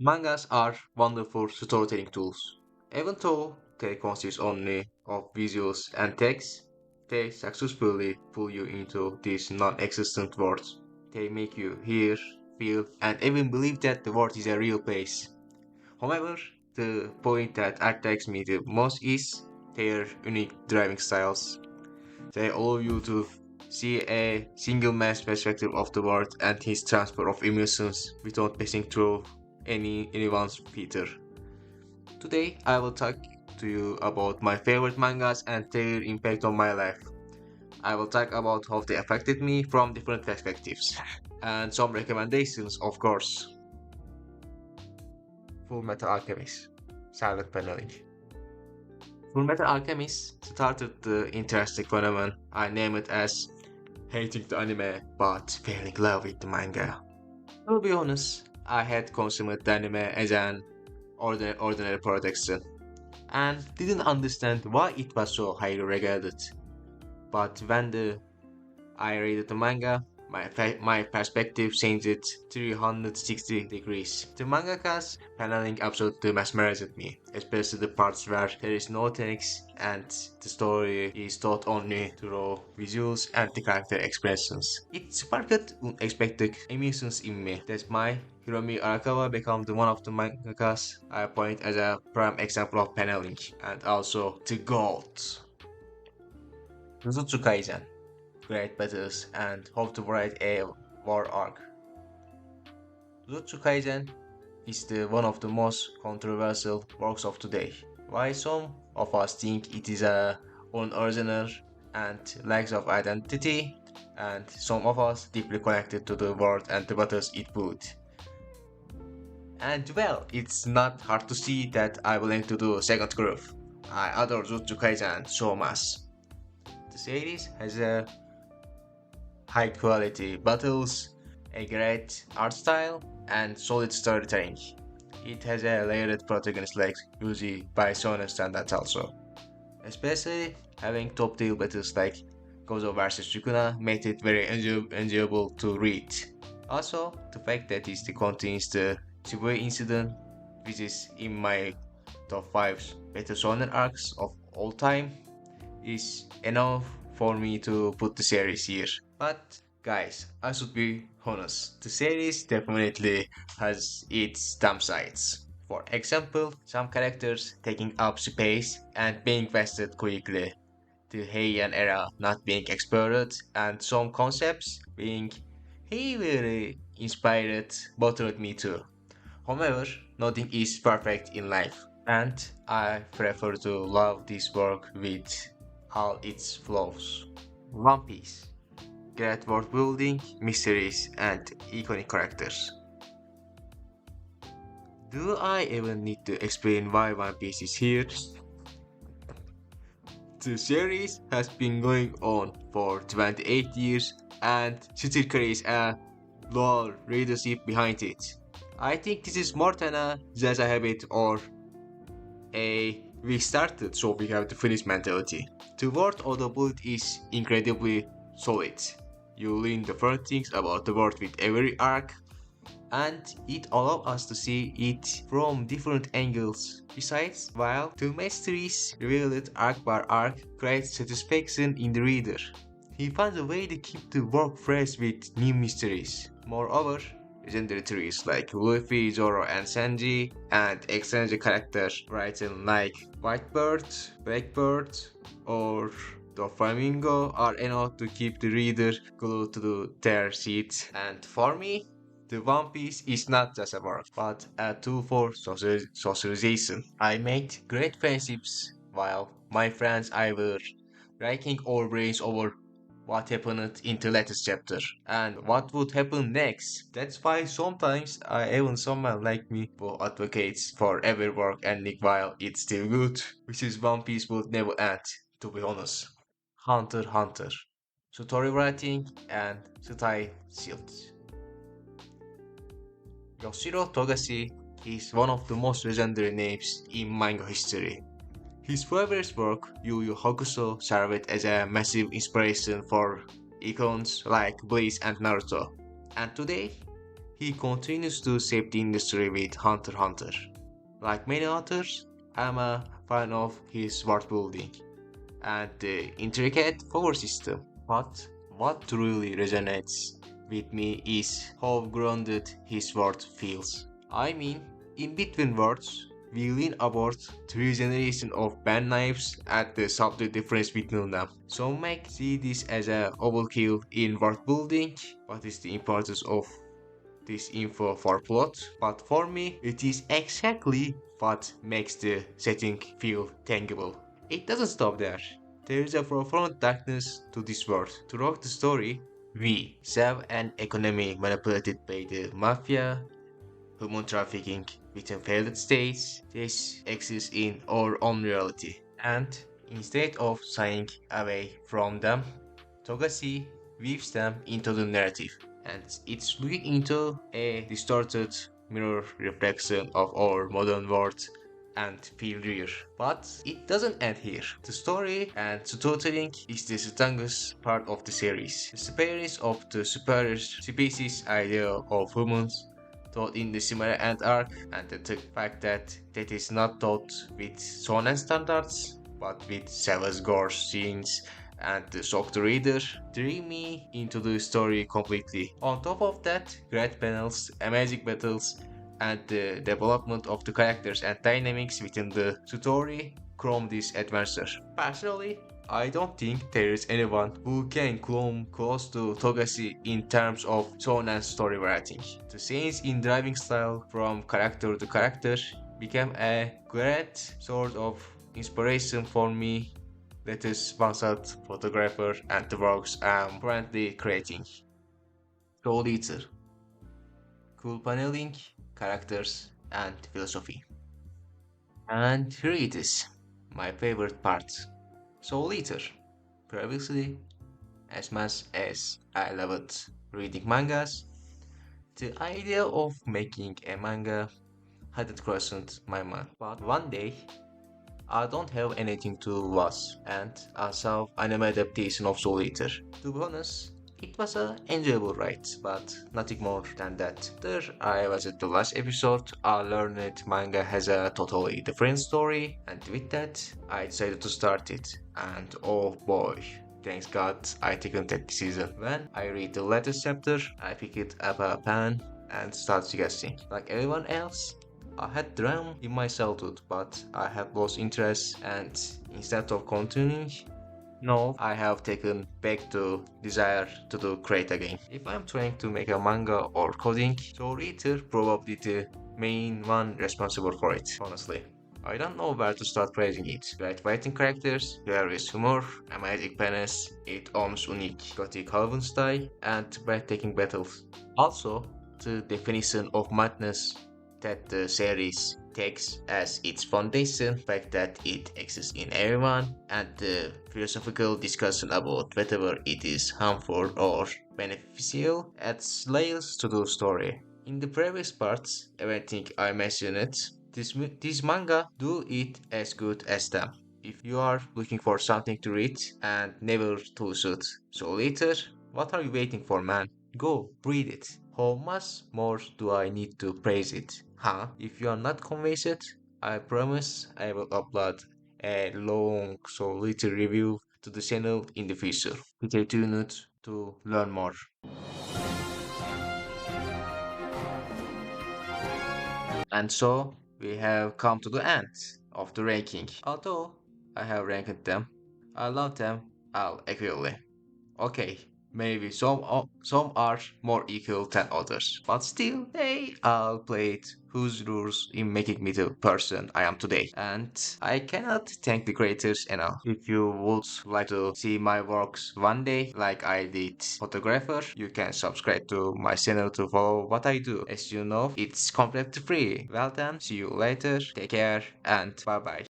Mangas are wonderful storytelling tools. Even though they consist only of visuals and text, they successfully pull you into these non-existent worlds. They make you hear, feel, and even believe that the world is a real place. However, the point that attracts me the most is their unique driving styles. They allow you to see a single man's perspective of the world and his transfer of emotions without passing through anyone's filter. Today, I will talk to you about my favorite mangas and their impact on my life. I will talk about how they affected me from different perspectives, and some recommendations, of course. Fullmetal Alchemist, Silent Paneling. Fullmetal Alchemist started the interesting phenomenon I name it as hating the anime but falling in love with the manga. To be honest, I had consumed the anime as an ordinary production and didn't understand why it was so highly regarded. But when I read the manga, my perspective changed 360 degrees. The mangaka's paneling absolutely mesmerized me, especially the parts where there is no text and the story is told only through visuals and the character expressions. It sparked unexpected emotions in me that my Hiromi Arakawa became one of the mangakas I point as a prime example of paneling and also the gold. Jujutsu Kaisen, great battles, and how to write a war arc. Jujutsu Kaisen is one of the most controversial works of today. Why some of us think it is a unoriginal and lacks of identity, and some of us deeply connected to the world and the battles it put. And well, it's not hard to see that I belong to the second group. I adore Jujutsu Kaisen so much. The series has a high quality battles, a great art style, and solid storytelling. It has a layered protagonist like Yuji by Shonen standards also. Especially having top tier battles like Gozo vs Sukuna made it very enjoyable to read. Also, the fact that it contains the Shibuya incident, which is in my top 5 better shonen arcs of all time, is enough for me to put the series here. But guys, I should be honest, the series definitely has its downsides. For example, some characters taking up space and being vested quickly, the Heian era not being explored, and some concepts being heavily inspired bothered me too. However, nothing is perfect in life, and I prefer to love this work with all its flaws. One Piece. Great world building, mysteries, and iconic characters. Do I even need to explain why One Piece is here? The series has been going on for 28 years and still carries a loyal readership behind it. I think this is more than a just a habit or a we started so we have to finish mentality. The world of the bullet is incredibly solid. You learn different things about the world with every arc, and it allows us to see it from different angles. Besides, while the mysteries revealed arc by arc create satisfaction in the reader, he finds a way to keep the work fresh with new mysteries. Moreover, legendary trees like Luffy, Zoro, and Sanji, and extended characters written like Whitebird, Blackbird, or the Flamingo are enough to keep the reader glued to their seats. And for me, the One Piece is not just a work, but a tool for socialization. I made great friendships while my friends I were racking our brains over what happened in the latest chapter and what would happen next. That's why sometimes I even someone like me who advocates for every work ending while it's still good, which is One Piece would never end, to be honest. Hunter x Hunter. Story writing and style shield. Yoshiro Togashi is one of the most legendary names in manga history. His previous work, Yu Yu Hakusho, served as a massive inspiration for icons like Bleach and Naruto. And today, he continues to shape the industry with Hunter x Hunter. Like many authors, I'm a fan of his world building and the intricate power system. But what truly resonates with me is how grounded his world feels. I mean, in between words, we lean about three generations of band knives at the subtle difference between them. Some might see this as a overkill in world building. What is the importance of this info for plot? But for me, it is exactly what makes the setting feel tangible. It doesn't stop there. There is a profound darkness to this world. Throughout the story, we serve an economy manipulated by the mafia, human trafficking within failed states. This exists in our own reality. And instead of shying away from them, Togashi weaves them into the narrative. And it's looking into a distorted mirror reflection of our modern world and failure. But it doesn't end here. The story and storytelling is the strongest part of the series. The appearance of the superior species idea of humans taught in the similar end arc, and the fact that that is not taught with shonen standards, but with savage gore scenes and the shock the reader, drew me into the story completely. On top of that, great panels, amazing battles, and the development of the characters and dynamics within the story chrome this adventure. Personally, I don't think there is anyone who can come close to Togashi in terms of tone and story writing. The scenes in driving style from character to character became a great sort of inspiration for me. That is one-shot photographer and the works I'm currently creating. Soul Eater. Cool paneling, characters, and philosophy. And here it is, my favorite part. Soul Eater. Previously, as much as I loved reading mangas, the idea of making a manga hadn't crossed my mind. But one day, I don't have anything to watch, and I saw anime adaptation of Soul Eater. To be honest, it was an enjoyable ride, but nothing more than that. There I was at the last episode, I learned that manga has a totally different story, and with that, I decided to start it. And oh boy, thanks God I taken that decision. When I read the latest chapter, I picked up a pen and started guessing. Like everyone else, I had dream in my childhood, but I have lost interest, and instead of continuing, no, I have taken back the desire to do create again. If I'm trying to make a manga or coding, Soul Eater probably the main one responsible for it, honestly. I don't know where to start praising it. Great writing characters, hilarious humor, amazing panels, its own unique gothic Halloween style, and breathtaking battles. Also, the definition of madness that the series takes as its foundation, the fact that it exists in everyone, and the philosophical discussion about whether it is harmful or beneficial adds layers to the story. In the previous parts, everything I mentioned, this manga do it as good as them. If you are looking for something to read and never too soon, so later, what are you waiting for, man? Go, read it. How much more do I need to praise it? Huh? If you are not convinced, I promise I will upload a long so little review to the channel in the future. Stay tuned to learn more. And so we have come to the end of the ranking. Although I have ranked them, I love them all equally. Okay, maybe some are more equal than others, but still they all played whose rules in making me the person I am today. And I cannot thank the creators enough. If you would like to see my works one day, like I did photographer, you can subscribe to my channel to follow what I do. As you know, it's completely free. Well then, see you later, take care, and bye bye.